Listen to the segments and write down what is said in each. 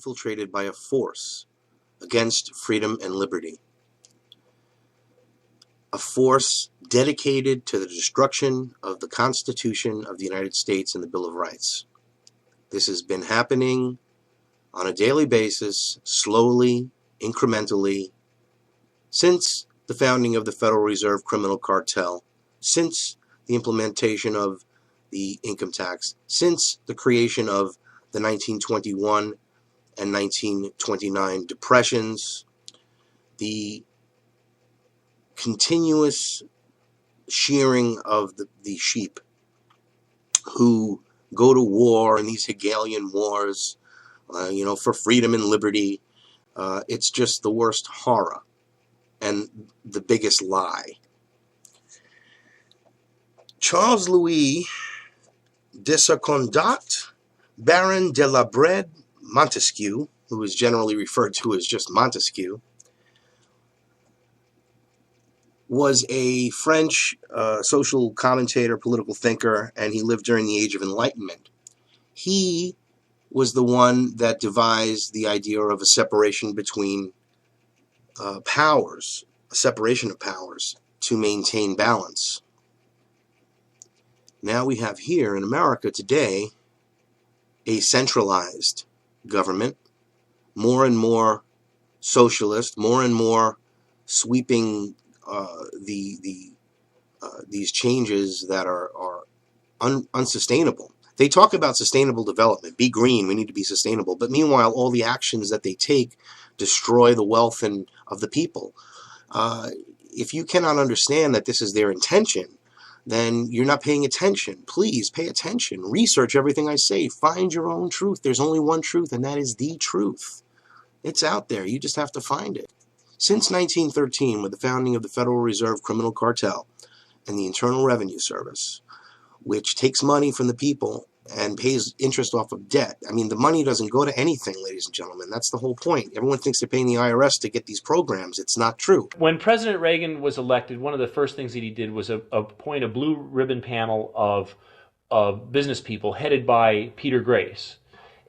infiltrated by a force against freedom and liberty. A force dedicated to the destruction of the Constitution of the United States and the Bill of Rights. This has been happening on a daily basis, slowly, incrementally, since the founding of the Federal Reserve Criminal Cartel, since the implementation of the income tax, since the creation of the 1921 and 1929 depressions, the continuous shearing of the sheep who go to war in these Hegelian wars, for freedom and liberty. It's just the worst horror and the biggest lie. Charles Louis de Secondat, Baron de la Brede Montesquieu, who is generally referred to as just Montesquieu, was a French social commentator, political thinker, and he lived during the Age of Enlightenment. He was the one that devised the idea of a separation between powers, a separation of powers to maintain balance. Now we have here in America today a centralized government, more and more socialist, more and more sweeping these changes that are unsustainable. They talk about sustainable development. Be green, we need to be sustainable. But meanwhile, all the actions that they take destroy the wealth of the people. If you cannot understand that this is their intention, then you're not paying attention. Please pay attention. Research everything I say. Find your own truth. There's only one truth, and that is the truth. It's out there. You just have to find it. Since 1913, with the founding of the Federal Reserve Criminal Cartel and the Internal Revenue Service, which takes money from the people and pays interest off of debt. I mean, the money doesn't go to anything, ladies and gentlemen. That's the whole point. Everyone thinks they're paying the IRS to get these programs. It's not true. When President Reagan was elected, one of the first things that he did was appoint a blue ribbon panel of business people headed by Peter Grace,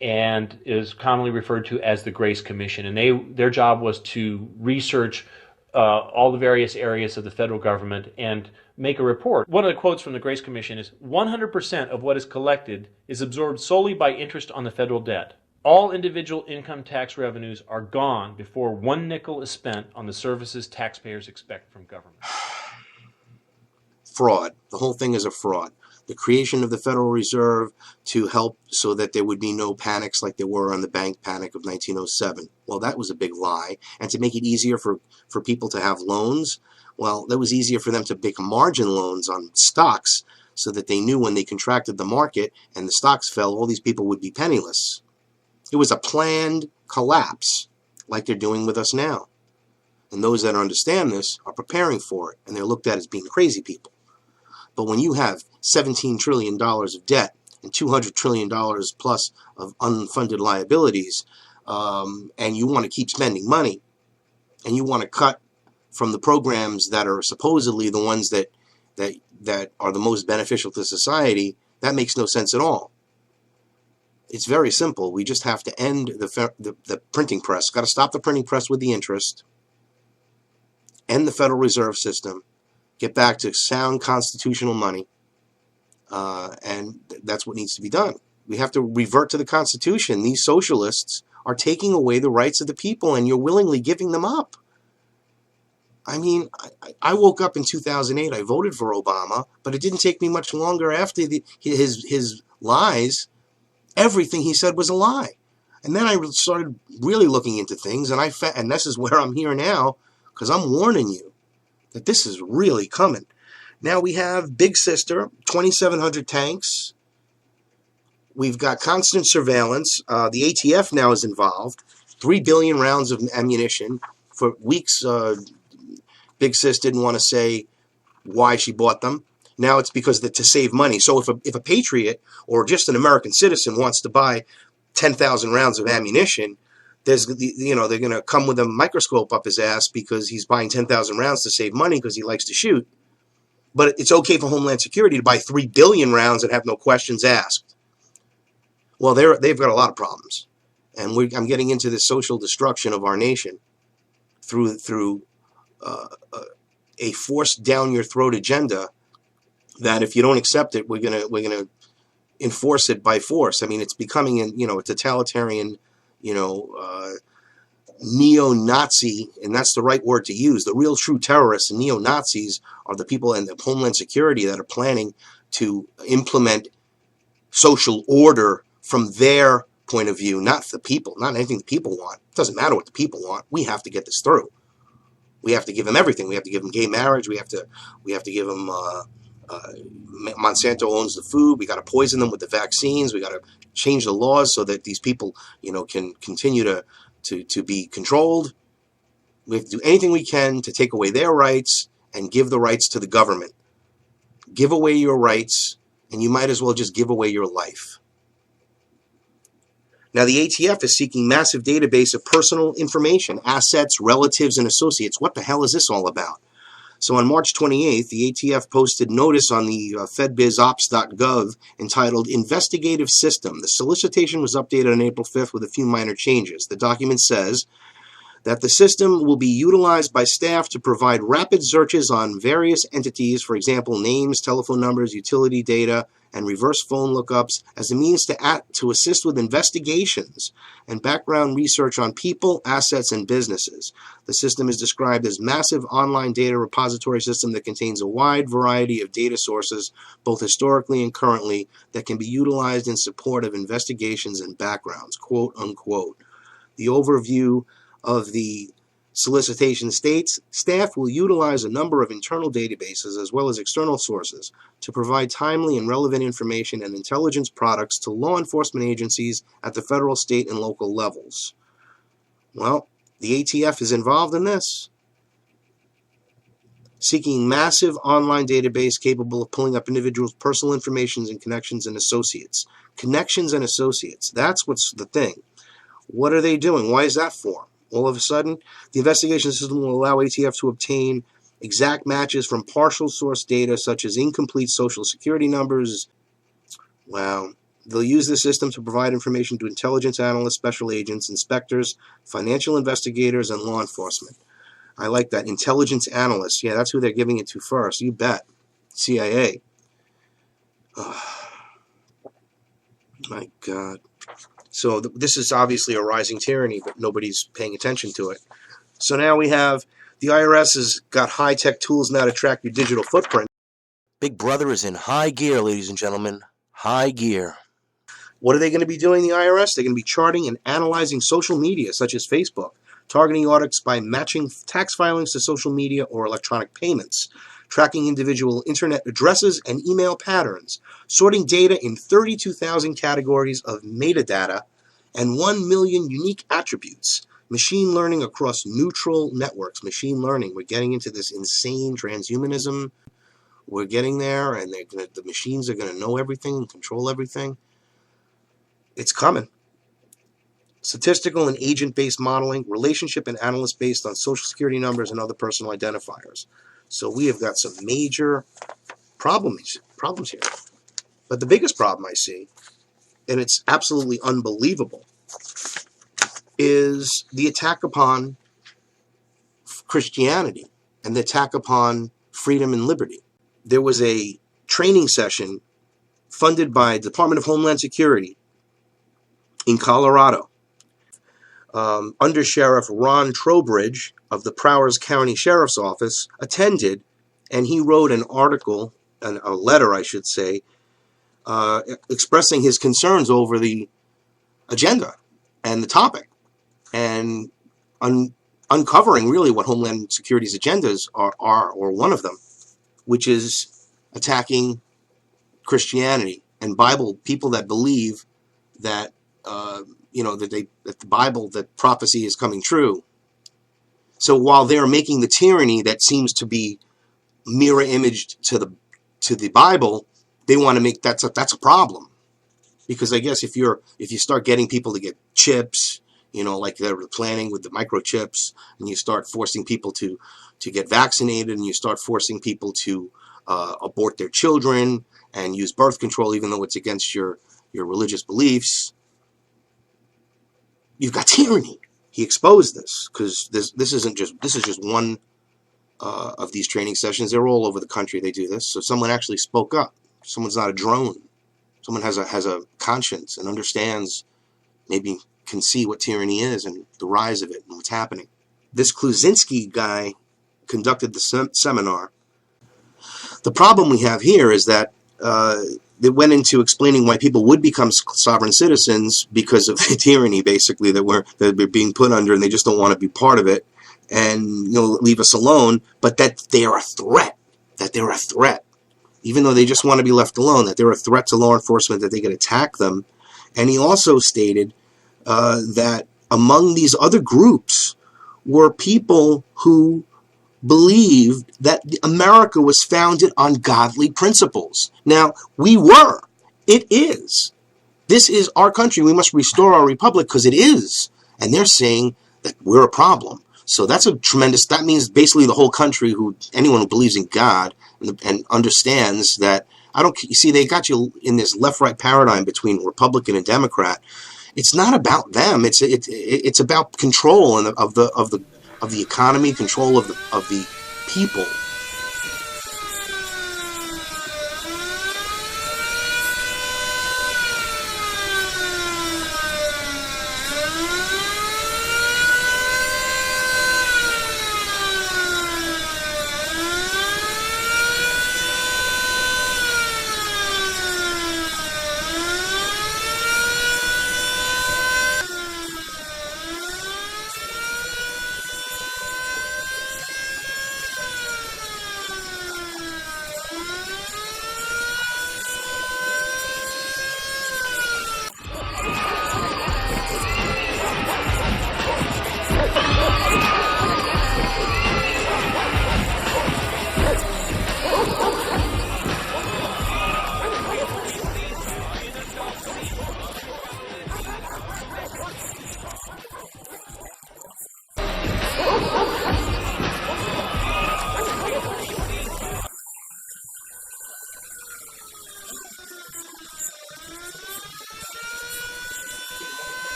and is commonly referred to as the Grace Commission. And their job was to research all the various areas of the federal government and make a report. One of the quotes from the Grace Commission is, 100% of what is collected is absorbed solely by interest on the federal debt. All individual income tax revenues are gone before 1 nickel is spent on the services taxpayers expect from government. Fraud. The whole thing is a fraud. The creation of the Federal Reserve to help so that there would be no panics like there were on the bank panic of 1907. Well, that was a big lie. And to make it easier for people to have loans, well, that was easier for them to make margin loans on stocks so that they knew when they contracted the market and the stocks fell, all these people would be penniless. It was a planned collapse like they're doing with us now. And those that understand this are preparing for it, and they're looked at as being crazy people. But when you have $17 trillion of debt and $200 trillion plus of unfunded liabilities, and you want to keep spending money, and you want to cut from the programs that are supposedly the ones that are the most beneficial to society, that makes no sense at all. It's very simple. We just have to end the printing press. Got to stop the printing press with the interest, end the Federal Reserve System, get back to sound constitutional money, and that's what needs to be done. We have to revert to the Constitution. These socialists are taking away the rights of the people, and you're willingly giving them up. I mean, I woke up in 2008. I voted for Obama, but it didn't take me much longer after his lies. Everything he said was a lie. And then I started really looking into things, and this is where I'm here now, because I'm warning you that this is really coming. Now we have Big Sister, 2,700 tanks. We've got constant surveillance. The ATF now is involved. 3 billion rounds of ammunition. For weeks, Big Sis didn't want to say why she bought them. Now it's because to save money. So if a patriot or just an American citizen wants to buy 10,000 rounds of ammunition, they're going to come with a microscope up his ass because he's buying 10,000 rounds to save money because he likes to shoot. But it's okay for Homeland Security to buy 3 billion rounds and have no questions asked. Well, they've got a lot of problems. And I'm getting into the social destruction of our nation through a forced down your throat agenda that if you don't accept it, we're gonna enforce it by force. I mean, it's becoming a totalitarian, neo-Nazi, and that's the right word to use. The real true terrorists and neo-Nazis are the people in the Homeland Security that are planning to implement social order from their point of view, not the people, not anything the people want. It doesn't matter what the people want. We have to get this through. We have to give them everything. We have to give them gay marriage. We have to give them. Monsanto owns the food. We got to poison them with the vaccines. We got to change the laws so that these people, can continue to be controlled. We have to do anything we can to take away their rights and give the rights to the government. Give away your rights, and you might as well just give away your life. Now, the ATF is seeking massive database of personal information, assets, relatives, and associates. What the hell is this all about? So on March 28th, the ATF posted notice on the fedbizops.gov entitled Investigative System. The solicitation was updated on April 5th with a few minor changes. The document says that the system will be utilized by staff to provide rapid searches on various entities, for example, names, telephone numbers, utility data, and reverse phone lookups, as a means to assist with investigations and background research on people, assets, and businesses. The system is described as massive online data repository system that contains a wide variety of data sources, both historically and currently, that can be utilized in support of investigations and backgrounds, quote unquote. The overview of the solicitation states, staff will utilize a number of internal databases as well as external sources to provide timely and relevant information and intelligence products to law enforcement agencies at the federal, state, and local levels. Well, the ATF is involved in this, seeking massive online database capable of pulling up individuals' personal information and connections and associates. Connections and associates, that's what's the thing. What are they doing? Why is that for? All of a sudden, the investigation system will allow ATF to obtain exact matches from partial source data such as incomplete social security numbers. Wow. They'll use the system to provide information to intelligence analysts, special agents, inspectors, financial investigators, and law enforcement. I like that. Intelligence analysts. Yeah, that's who they're giving it to first. You bet. CIA. Oh, my God. So this is obviously a rising tyranny, but nobody's paying attention to it. So now we have the IRS has got high-tech tools now to track your digital footprint. Big Brother is in high gear, ladies and gentlemen. High gear. What are they going to be doing, the IRS? They're going to be charting and analyzing social media, such as Facebook, targeting audits by matching tax filings to social media or electronic payments, tracking individual internet addresses and email patterns, sorting data in 32,000 categories of metadata and 1 million unique attributes, machine learning across neutral networks. Machine learning, we're getting into this insane transhumanism. We're getting there, and the machines are going to know everything and control everything. It's coming. Statistical and agent-based modeling, relationship and analyst based on social security numbers and other personal identifiers. So we have got some major problems here. But the biggest problem I see, and it's absolutely unbelievable, is the attack upon Christianity and the attack upon freedom and liberty. There was a training session funded by the Department of Homeland Security in Colorado. Under Sheriff Ron Trowbridge of the Prowers County Sheriff's Office attended, and he wrote an article, a letter, I should say, expressing his concerns over the agenda and the topic, and uncovering really what Homeland Security's agendas are, or one of them, which is attacking Christianity and Bible, people that believe that that the Bible, that prophecy is coming true. So while they're making the tyranny that seems to be mirror imaged to the Bible, they want to make that's a problem, because I guess if you start getting people to get chips, like they're planning with the microchips, and you start forcing people to get vaccinated, and you start forcing people to abort their children and use birth control, even though it's against your religious beliefs. you've got tyranny. He exposed this because this is just one of these training sessions. They're all over the country. They do this. So someone actually spoke up. Someone's not a drone. Someone has a conscience and understands, maybe can see what tyranny is and the rise of it and what's happening. This Kluzinski guy conducted the seminar. The problem we have here is that they went into explaining why people would become sovereign citizens because of the tyranny, basically, that they're being put under, and they just don't want to be part of it, and leave us alone. But that they are a threat. That they're a threat, even though they just want to be left alone. That they're a threat to law enforcement. That they can attack them. And he also stated that among these other groups were people who believed that America was founded on godly principles. Now, we were. It is. This is our country. We must restore our republic because it is. And they're saying that we're a problem. So that's that means basically the whole country, anyone who believes in God and understands that, you see, they got you in this left-right paradigm between Republican and Democrat. It's not about them. It's about control of the economy, control of the people.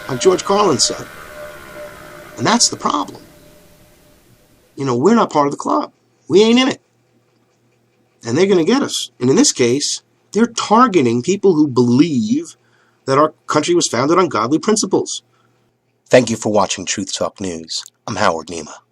Like George Carlin said. And that's the problem. We're not part of the club. We ain't in it. And they're going to get us. And in this case, they're targeting people who believe that our country was founded on godly principles. Thank you for watching Truth Talk News. I'm Howard Nema.